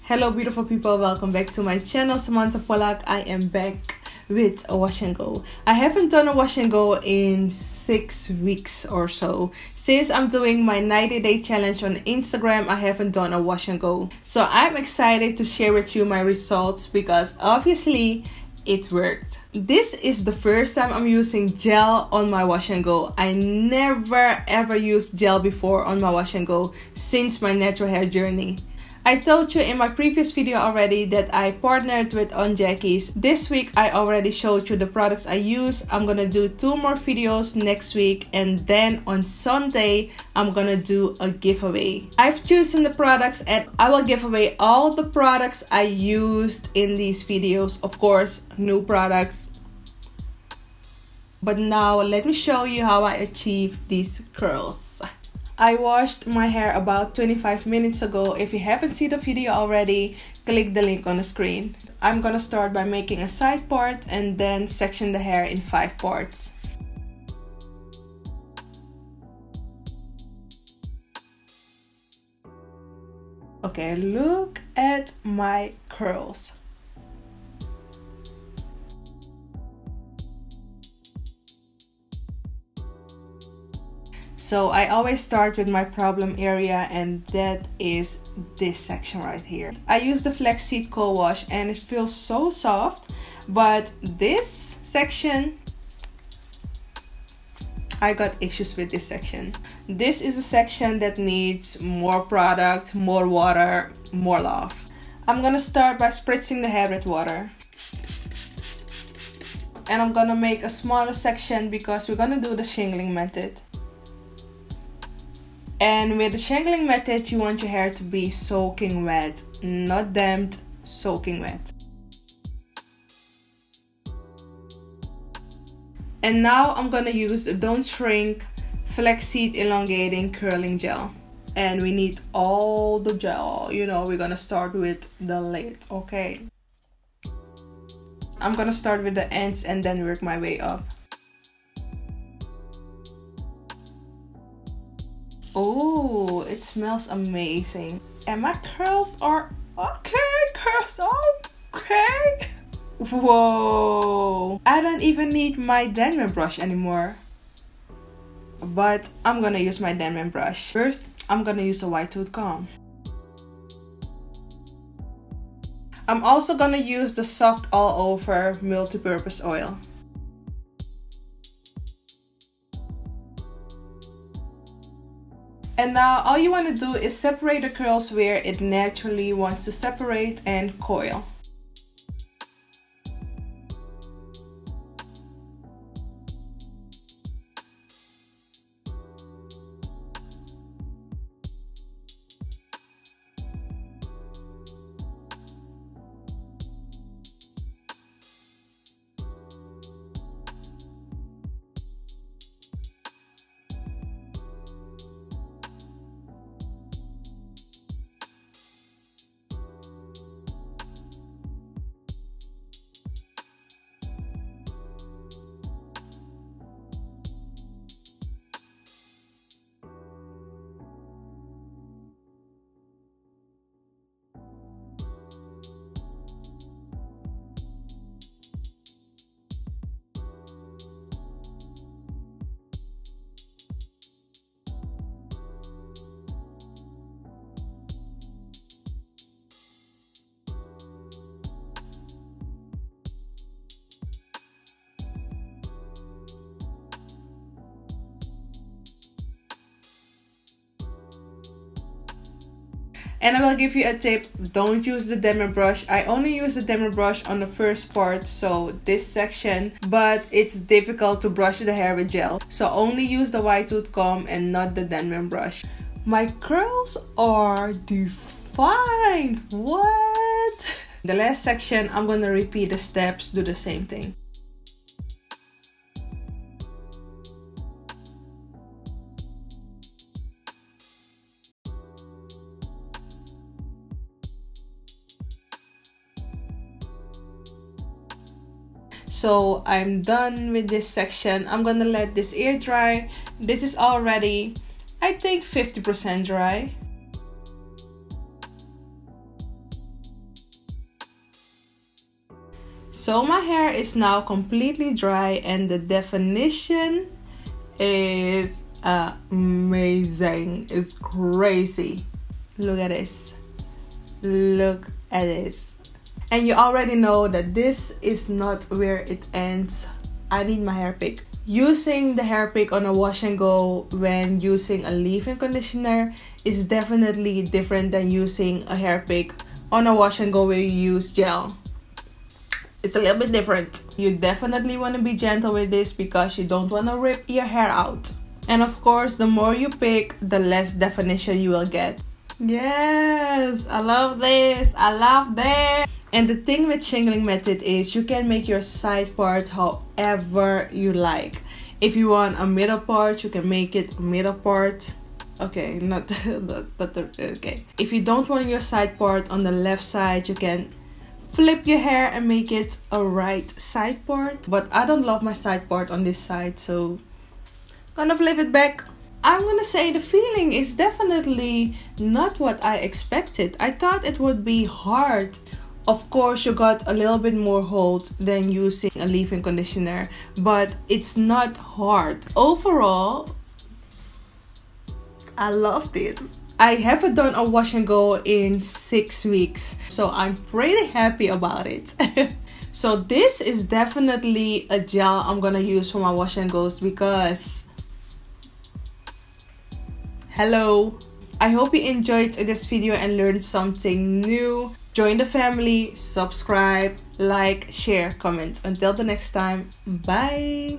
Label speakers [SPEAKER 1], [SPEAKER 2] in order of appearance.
[SPEAKER 1] Hello beautiful people, welcome back to my channel, Samantha Pollack. I am back with a wash and go. I haven't done a wash and go in 6 weeks or so. Since I'm doing my 90-day challenge on Instagram, I haven't done a wash and go. So I'm excited to share with you my results because obviously it worked. This is the first time I'm using gel on my wash and go. I never ever used gel before on my wash and go since my natural hair journey. I told you in my previous video already that I partnered with On Jackie's. This week I already showed you the products I use. I'm gonna do 2 more videos next week, and then on Sunday I'm gonna do a giveaway. I've chosen the products and I will give away all the products I used in these videos. Of course, new products. But now let me show you how I achieved these curls. I washed my hair about 25 minutes ago. If you haven't seen the video already, click the link on the screen. I'm gonna start by making a side part and then section the hair in 5 parts. Okay, look at my curls. So I always start with my problem area, and that is this section right here. I use the Flaxseed co-wash and it feels so soft, but this section, I got issues with this section. This is a section that needs more product, more water, more love. I'm gonna start by spritzing the hair with water. And I'm gonna make a smaller section because we're gonna do the shingling method. And with the shingling method, you want your hair to be soaking wet, not damped, soaking wet. And now I'm gonna use the Don't Shrink Flaxseed Elongating Curling Gel. And we need all the gel, you know, we're gonna start with the lid, okay? I'm gonna start with the ends and then work my way up. Oh, it smells amazing. And my curls are okay. Curls are okay. Whoa. I don't even need my Denman brush anymore. But I'm gonna use my Denman brush. First, I'm gonna use a white tooth comb. I'm also gonna use the Soft All Over multi-purpose oil. And now all you want to do is separate the curls where it naturally wants to separate and coil. And I will give you a tip, don't use the Denman brush. I only use the Denman brush on the first part, so this section, but it's difficult to brush the hair with gel. So only use the white tooth comb and not the Denman brush. My curls are defined, what? The last section, I'm gonna repeat the steps, do the same thing. So I'm done with this section. I'm gonna let this air dry. This is already, I think, 50% dry. So my hair is now completely dry and the definition is amazing. It's crazy. Look at this. Look at this. And you already know that this is not where it ends. I need my hair pick. Using the hair pick on a wash and go when using a leave-in conditioner is definitely different than using a hair pick on a wash and go where you use gel. It's a little bit different. You definitely want to be gentle with this because you don't want to rip your hair out. And of course, the more you pick, the less definition you will get. Yes, I love this. I love this. And the thing with shingling method is you can make your side part however you like. If you want a middle part, you can make it a middle part. Okay, okay. If you don't want your side part on the left side, you can flip your hair and make it a right side part. But I don't love my side part on this side, so I'm gonna flip it back. I'm gonna say the feeling is definitely not what I expected. I thought it would be hard. Of course, you got a little bit more hold than using a leave-in conditioner, but it's not hard. Overall, I love this. I haven't done a wash and go in 6 weeks, so I'm pretty happy about it. So this is definitely a gel I'm gonna use for my wash and goes because hello. I hope you enjoyed this video and learned something new. Join the family, subscribe, like, share, comment. Until the next time, bye.